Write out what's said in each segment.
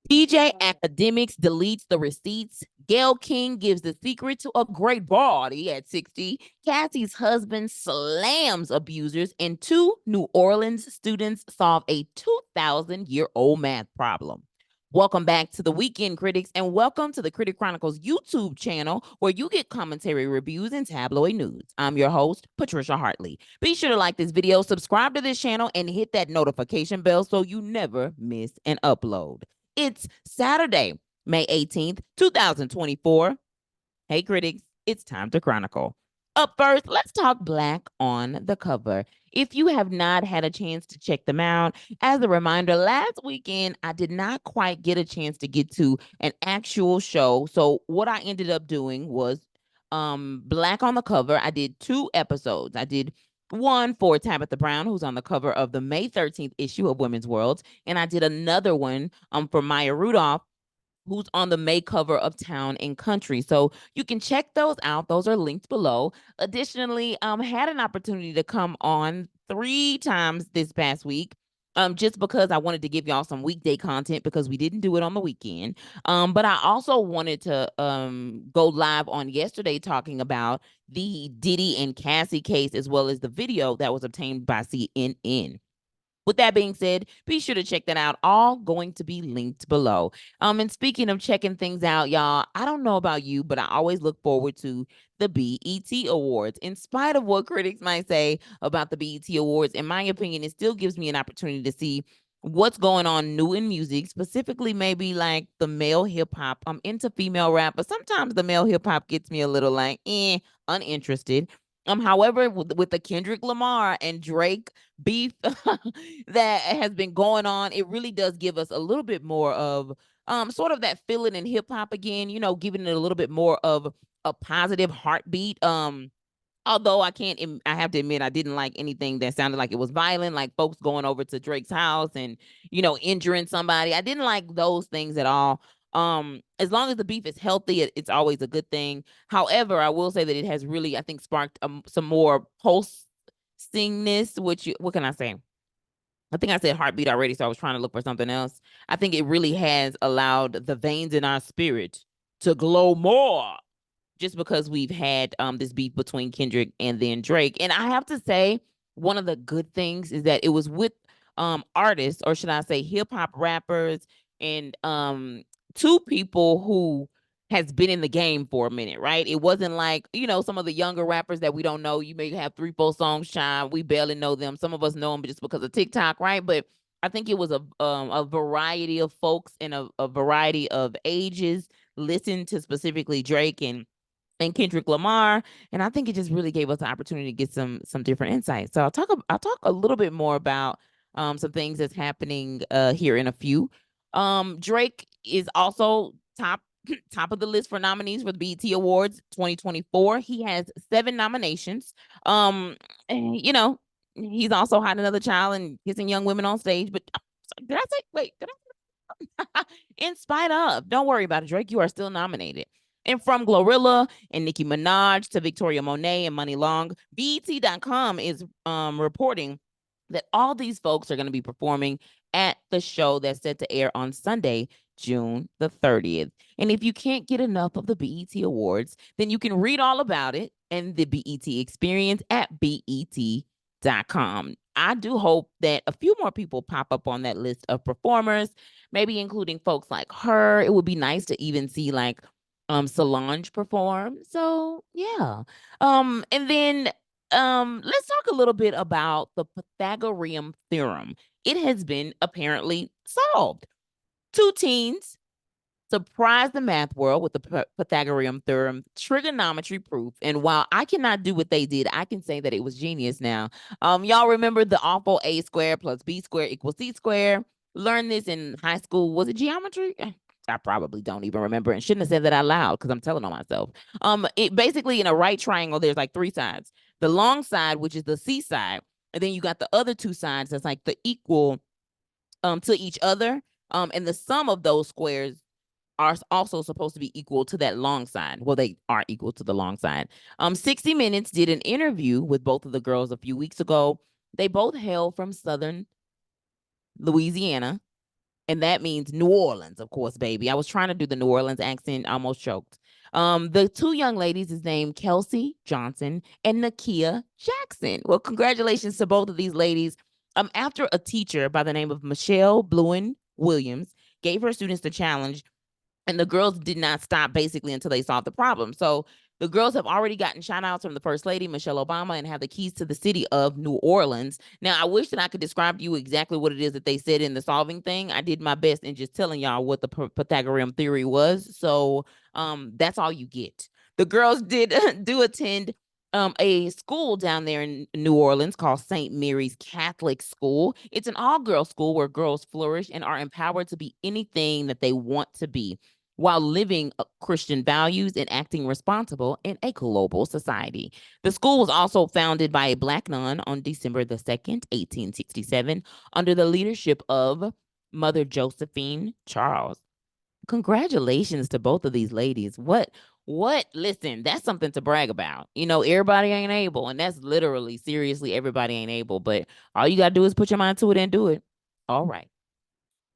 DJ Academics deletes the receipts. Gayle King gives the secret to a great body at 60. Cassie's husband slams abusers, and two New Orleans students solve a 2,000-year-old math problem. Welcome back to the Weekend Critics, and welcome to the Critic Chronicles YouTube channel, where you get commentary, reviews, and tabloid news. I'm your host, Patricia Hartley. Be sure to like this video, subscribe to this channel, and hit that notification bell so you never miss an upload. It's Saturday, May 18th, 2024. Hey, critics, it's time to chronicle. Up first, let's talk Black on the Cover. If you have not had a chance to check them out, as a reminder, last weekend I did not quite get a chance to get to an actual show. So what I ended up doing was Black on the Cover. I did 2 episodes. I did one for Tabitha Brown, who's on the cover of the May 13th issue of Women's World, and I did another one for Maya Rudolph, who's on the May cover of Town and Country. So you can check those out. Those are linked below. Additionally, had an opportunity to come on 3 times this past week. Just because I wanted to give y'all some weekday content because we didn't do it on the weekend. But I also wanted to go live on yesterday talking about the Diddy and Cassie case, as well as the video that was obtained by CNN. With that being said, be sure to check that out. All going to be linked below. And speaking of checking things out, y'all, I don't know about you, but I always look forward to the BET Awards. In spite of what critics might say about the BET Awards, in my opinion, it still gives me an opportunity to see what's going on new in music, specifically maybe like the male hip hop. I'm into female rap, but sometimes the male hip hop gets me a little like, uninterested. However, with the Kendrick Lamar and Drake beef that has been going on, it really does give us a little bit more of sort of that feeling in hip hop again, giving it a little bit more of a positive heartbeat. Although I have to admit, I didn't like anything that sounded like it was violent, like folks going over to Drake's house and, injuring somebody. I didn't like those things at all. As long as the beef is healthy, it's always a good thing. However, I will say that it has really, I think, sparked some more pulsingness, what can I say? I think I said heartbeat already, so I was trying to look for something else. I think it really has allowed the veins in our spirit to glow more, just because we've had this beef between Kendrick and then Drake. And I have to say, one of the good things is that it was with artists, or should I say hip hop rappers, and 2 people who has been in the game for a minute, right? It wasn't like, some of the younger rappers that we don't know. You may have 3, 4 songs shine. We barely know them. Some of us know them just because of TikTok, right? But I think it was a variety of folks and a variety of ages listen to specifically Drake and Kendrick Lamar, and I think it just really gave us an opportunity to get some different insights. So I'll talk a little bit more about some things that's happening here in a few. Drake is also top of the list for nominees for the BET Awards 2024. He has 7 nominations. He's also hiding another child and kissing young women on stage. But did I say? Wait, did I? In spite of, don't worry about it, Drake. You are still nominated. And from Glorilla and Nicki Minaj to Victoria Monet and Money Long, BET.com is reporting that all these folks are going to be performing at the show that's set to air on Sunday, June the 30th. And if you can't get enough of the BET Awards, then you can read all about it and the BET experience at BET.com. I do hope that a few more people pop up on that list of performers, maybe including folks like her. It would be nice to even see like Solange perform. So yeah. And then let's talk a little bit about the Pythagorean theorem. It has been apparently solved. 2 teens surprised the math world with the Pythagorean theorem trigonometry proof. And while I cannot do what they did, I can say that it was genius now. Y'all remember the awful a squared plus b squared equals c squared? Learned this in high school. Was it geometry? I probably don't even remember and shouldn't have said that out loud because I'm telling on myself. It basically, in a right triangle, there's like 3 sides. The long side, which is the C side, and then you got the other 2 sides that's like the equal to each other. And the sum of those squares are also supposed to be equal to that long side. Well, they are equal to the long side. 60 Minutes did an interview with both of the girls a few weeks ago. They both hail from Southern Louisiana. And that means New Orleans, of course, baby. I was trying to do the New Orleans accent, almost choked. The two young ladies is named Kelsey Johnson and Nakia Jackson. Well, congratulations to both of these ladies. After a teacher by the name of Michelle Bluen Williams gave her students the challenge, and the girls did not stop basically until they solved the problem. So the girls have already gotten shout outs from the First Lady, Michelle Obama, and have the keys to the city of New Orleans. Now, I wish that I could describe to you exactly what it is that they said in the solving thing. I did my best in just telling y'all what the Pythagorean theory was. So that's all you get. The girls did do attend a school down there in New Orleans called St. Mary's Catholic School. It's an all-girls school where girls flourish and are empowered to be anything that they want to be while living Christian values and acting responsible in a global society. The school was also founded by a Black nun on December the 2nd, 1867, under the leadership of Mother Josephine Charles. Congratulations to both of these ladies. Listen, that's something to brag about. You know, everybody ain't able, and that's literally, seriously, everybody ain't able, but all you got to do is put your mind to it and do it. All right.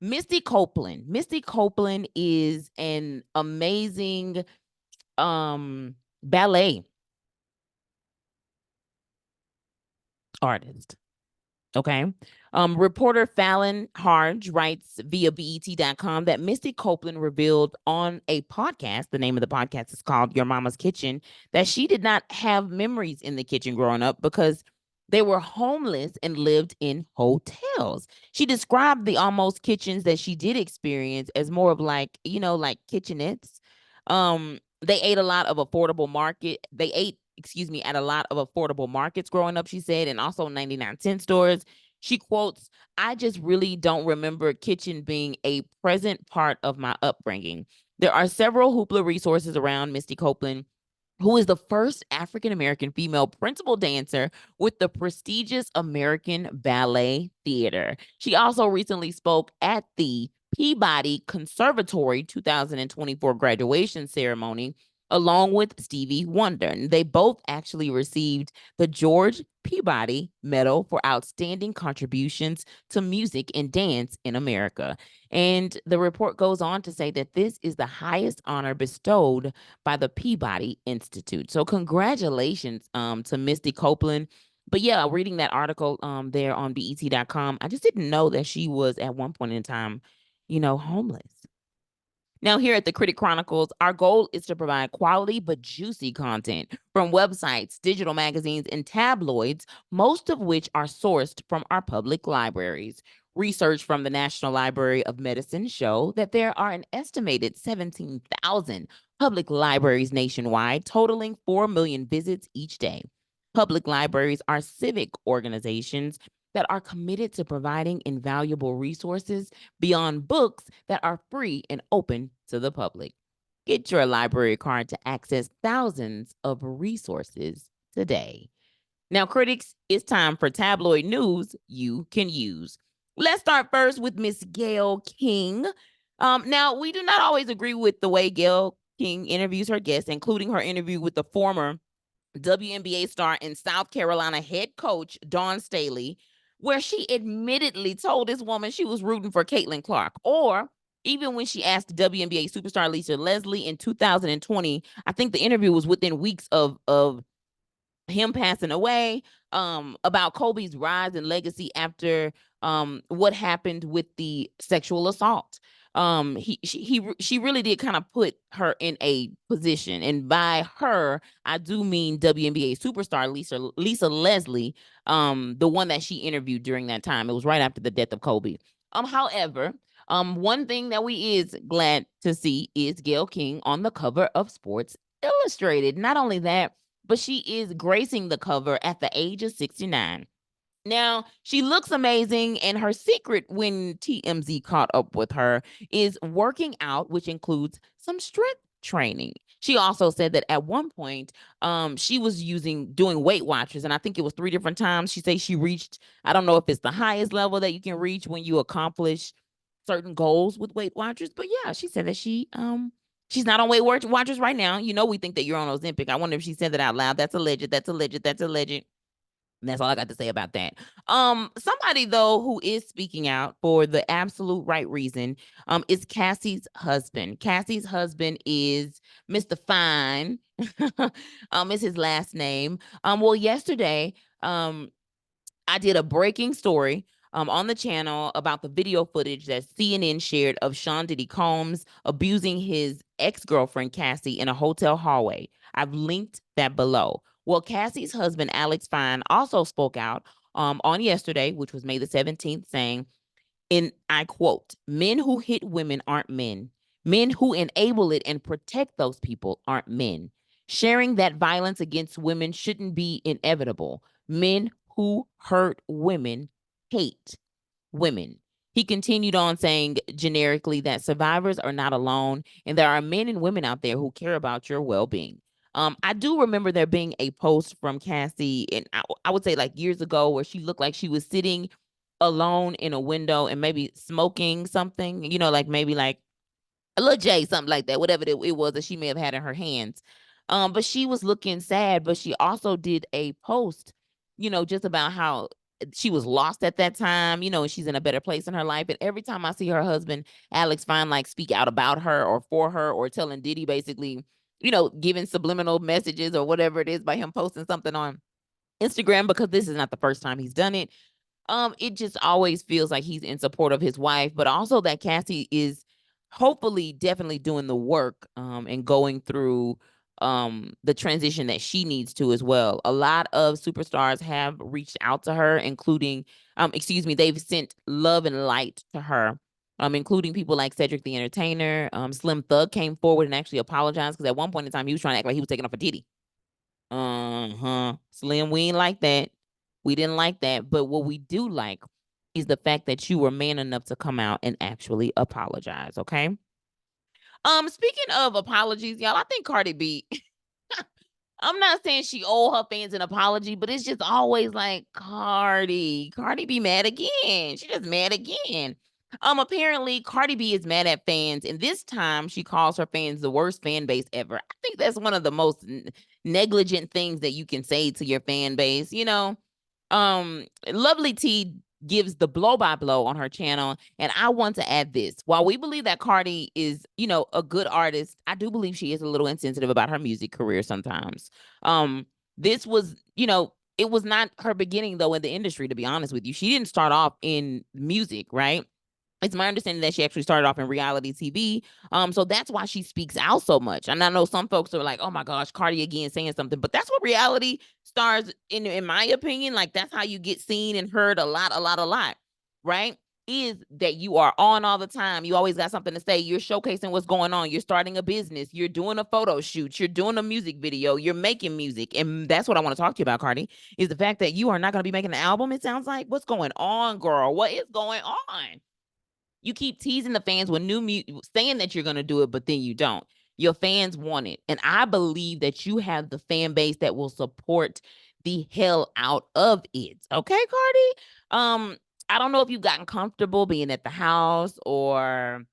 Misty Copeland. Misty Copeland is an amazing ballet artist. Okay. Reporter Fallon Harge writes via BET.com that Misty Copeland revealed on a podcast, the name of the podcast is called Your Mama's Kitchen, that she did not have memories in the kitchen growing up because they were homeless and lived in hotels. She described the almost kitchens that she did experience as more of like, you know, like kitchenettes. They ate a lot of affordable market. They ate, excuse me, at a lot of affordable markets growing up, she said, and also 99-cent stores. She quotes, I just really don't remember kitchen being a present part of my upbringing. There are several hoopla resources around Misty Copeland, who is the first African-American female principal dancer with the prestigious American Ballet Theater. She also recently spoke at the Peabody Conservatory 2024 graduation ceremony along with Stevie Wonder. And they both actually received the George Peabody Medal for outstanding contributions to music and dance in America. And the report goes on to say that this is the highest honor bestowed by the Peabody Institute. So congratulations to Misty Copeland. But yeah, reading that article there on BET.com, I just didn't know that she was at one point in time, you know, homeless. Now, here at the Critic Chronicles, our goal is to provide quality but juicy content from websites, digital magazines, and tabloids, most of which are sourced from our public libraries. Research from the National Library of Medicine show that there are an estimated 17,000 public libraries nationwide, totaling 4 million visits each day. Public libraries are civic organizations that are committed to providing invaluable resources beyond books that are free and open to the public. Get your library card to access thousands of resources today. Now, critics, it's time for tabloid news you can use. Let's start first with Miss Gayle King. Now, we do not always agree with the way Gayle King interviews her guests, including her interview with the former WNBA star and South Carolina head coach Dawn Staley, where she admittedly told this woman she was rooting for Caitlin Clark. Or even when she asked WNBA superstar Lisa Leslie in 2020, I think the interview was within weeks of him passing away, about Kobe's rise and legacy after what happened with the sexual assault. She really did kind of put her in a position, and by her, I do mean WNBA superstar Lisa Leslie, the one that she interviewed during that time. It was right after the death of Kobe. However, one thing that we is glad to see is Gayle King on the cover of Sports Illustrated. Not only that, but she is gracing the cover at the age of 69. Now, she looks amazing, and her secret when TMZ caught up with her is working out, which includes some strength training. She also said that at one point, she was doing Weight Watchers, and I think it was 3 different times. She says she reached, I don't know if it's the highest level that you can reach when you accomplish certain goals with Weight Watchers, but yeah, she said that she's not on Weight Watchers right now. You know, we think that you're on Ozempic. I wonder if she said that out loud. That's alleged. That's alleged. That's alleged. And that's all I got to say about that. Somebody though who is speaking out for the absolute right reason, is Cassie's husband. Cassie's husband is Mr. Fine. Is his last name. Well, yesterday, I did a breaking story on the channel about the video footage that CNN shared of Sean Diddy Combs abusing his ex-girlfriend Cassie in a hotel hallway. I've linked that below. Well, Cassie's husband, Alex Fine, also spoke out on yesterday, which was May the 17th, saying, and I quote, "Men who hit women aren't men. Men who enable it and protect those people aren't men. Sharing that violence against women shouldn't be inevitable. Men who hurt women hate women." He continued on saying generically that survivors are not alone and there are men and women out there who care about your well-being. I do remember there being a post from Cassie, and I would say like years ago, where she looked like she was sitting alone in a window and maybe smoking something, like maybe like a little J, something like that, whatever it was that she may have had in her hands. But she was looking sad, but she also did a post, just about how she was lost at that time, and she's in a better place in her life. And every time I see her husband, Alex Fine, like speak out about her or for her or telling Diddy basically, giving subliminal messages or whatever it is by him posting something on Instagram, because this is not the first time he's done it. It just always feels like he's in support of his wife, but also that Cassie is hopefully definitely doing the work and going through the transition that she needs to as well. A lot of superstars have reached out to her, including they've sent love and light to her. Including people like Cedric the Entertainer. Slim Thug came forward and actually apologized, because at one point in time he was trying to act like he was taking off a Diddy. Slim, we ain't like that. We didn't like that. But what we do like is the fact that you were man enough to come out and actually apologize. Okay. Speaking of apologies, y'all, I think Cardi B, I'm not saying she owe her fans an apology, but it's just always like Cardi be mad again. She just mad again. Apparently Cardi B is mad at fans, and this time she calls her fans the worst fan base ever. I think that's one of the most negligent things that you can say to your fan base. Lovely T gives the blow by blow on her channel. And I want to add this. While we believe that Cardi is, a good artist, I do believe she is a little insensitive about her music career sometimes. This was, it was not her beginning though in the industry, to be honest with you. She didn't start off in music, right? It's my understanding that she actually started off in reality TV. So that's why she speaks out so much. And I know some folks are like, "Oh my gosh, Cardi again saying something," but that's what reality stars, in my opinion, like that's how you get seen and heard a lot, right? Is that you are on all the time. You always got something to say. You're showcasing what's going on. You're starting a business. You're doing a photo shoot. You're doing a music video. You're making music. And that's what I want to talk to you about, Cardi, is the fact that you are not going to be making an album, it sounds like. What's going on, girl? What is going on? You keep teasing the fans with new music, saying that you're going to do it, but then you don't. Your fans want it. And I believe that you have the fan base that will support the hell out of it. Okay, Cardi? I don't know if you've gotten comfortable being at the house or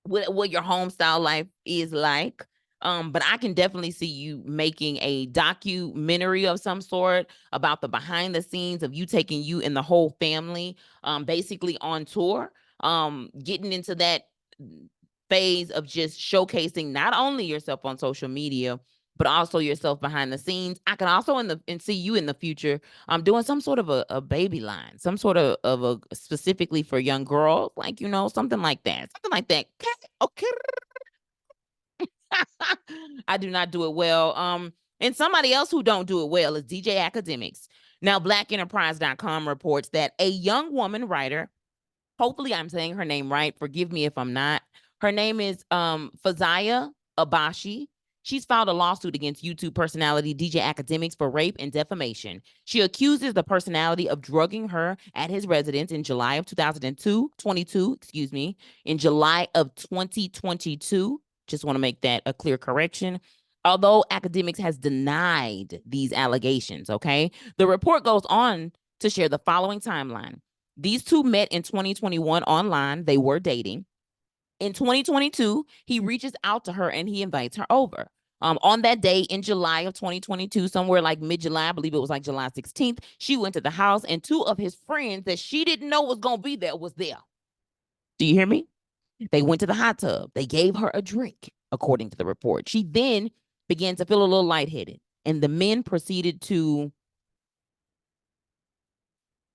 what your home style life is like. But I can definitely see you making a documentary of some sort about the behind the scenes of you taking you and the whole family, basically on tour, getting into that phase of just showcasing not only yourself on social media, but also yourself behind the scenes. I can also see you in the future doing some sort of a baby line, some sort of a specifically for young girls, like, something like that. Something like that. Okay. I do not do it well. And somebody else who don't do it well is DJ Akademiks. Now, blackenterprise.com reports that a young woman writer, hopefully I'm saying her name right, forgive me if I'm not. Her name is Fazia Abashi. She's filed a lawsuit against YouTube personality DJ Akademiks for rape and defamation. She accuses the personality of drugging her at his residence in July of 2022, in July of 2022. Just want to make that a clear correction. Although Akademiks has denied these allegations, okay? The report goes on to share the following timeline. These two met in 2021 online. They were dating. In 2022, he reaches out to her and he invites her over. On that day in July of 2022, somewhere like mid-July, I believe it was like July 16th, she went to the house and two of his friends that she didn't know was going to be there was there. Do you hear me? They went to the hot tub. They gave her a drink, according to the report. She then began to feel a little lightheaded, and the men proceeded to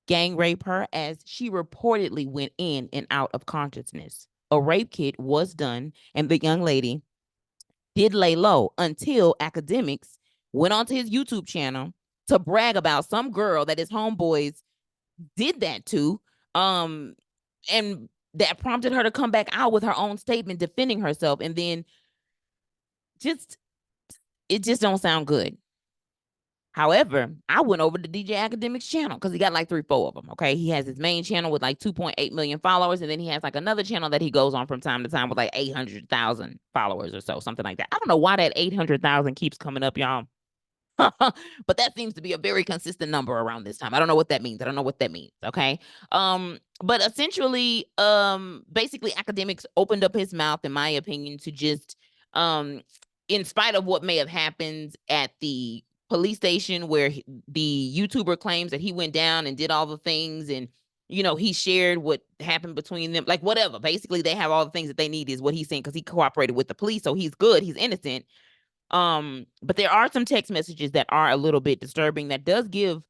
gang rape her as she reportedly went in and out of consciousness. A rape kit was done, and the young lady did lay low until Akademiks went onto his YouTube channel to brag about some girl that his homeboys did that to, and that prompted her to come back out with her own statement defending herself. And then it just don't sound good. However, I went over to DJ Akademiks channel because he got like 3-4 of them. Okay. He has his main channel with like 2.8 million followers. And then he has like another channel that he goes on from time to time with like 800,000 followers or so, something like that. I don't know why that 800,000 keeps coming up, y'all. But that seems to be a very consistent number around this time. I don't know what that means. Okay. But essentially, basically Akademiks opened up his mouth, in my opinion, to just, in spite of what may have happened at the police station where the YouTuber claims that he went down and did all the things, and he shared what happened between them, like whatever. Basically, they have all the things that they need, is what he's saying, because he cooperated with the police, so he's good, he's innocent. But there are some text messages that are a little bit disturbing that does give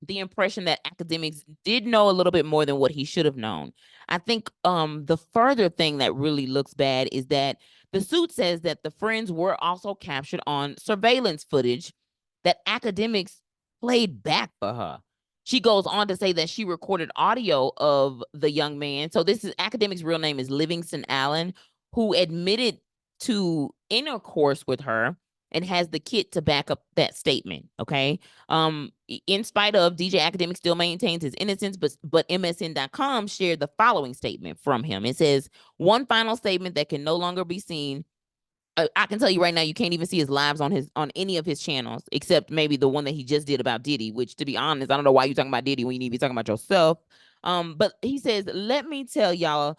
the impression that Akademiks did know a little bit more than what he should have known. I think the further thing that really looks bad is that the suit says that the friends were also captured on surveillance footage that Akademiks played back for her. She goes on to say that she recorded audio of the young man. So this is Akademiks' real name is Livingston Allen, who admitted to intercourse with her and has the kit to back up that statement. Okay. In spite of, DJ Akademiks still maintains his innocence, but MSN.com shared the following statement from him. It says, one final statement that can no longer be seen. I can tell you right now, you can't even see his lives on any of his channels, except maybe the one that he just did about Diddy, which, to be honest, I don't know why you're talking about Diddy when you need to be talking about yourself. But he says, let me tell y'all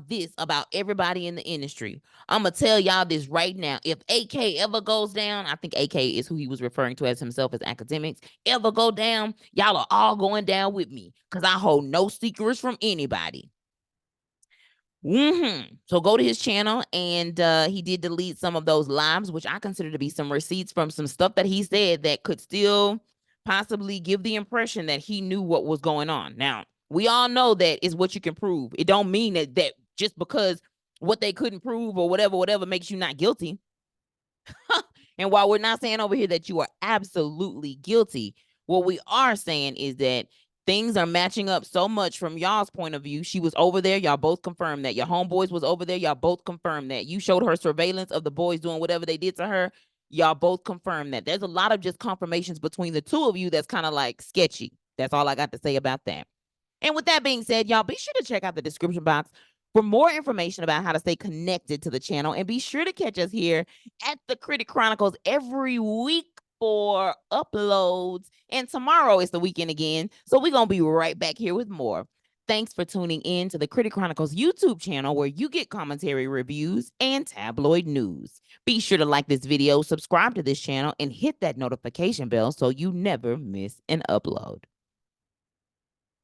this about everybody in the industry. I'm going to tell y'all this right now. If AK ever goes down, I think AK is who he was referring to as himself as Akademiks, ever go down, y'all are all going down with me, because I hold no secrets from anybody. So go to his channel, and he did delete some of those lives, which I consider to be some receipts from some stuff that he said that could still possibly give the impression that he knew what was going on. Now, we all know that is what you can prove. It don't mean that just because what they couldn't prove or whatever makes you not guilty. And while we're not saying over here that you are absolutely guilty, what we are saying is that things are matching up so much from y'all's point of view. She was over there. Y'all both confirmed that. Your homeboys was over there. Y'all both confirmed that. You showed her surveillance of the boys doing whatever they did to her. Y'all both confirmed that. There's a lot of just confirmations between the two of you that's kind of like sketchy. That's all I got to say about that. And with that being said, y'all be sure to check out the description box for more information about how to stay connected to the channel. And be sure to catch us here at the Critic Chronicles every week for uploads. And tomorrow is the weekend again, so we're going to be right back here with more. Thanks for tuning in to the Critic Chronicles YouTube channel, where you get commentary, reviews, and tabloid news. Be sure to like this video, subscribe to this channel, and hit that notification bell so you never miss an upload.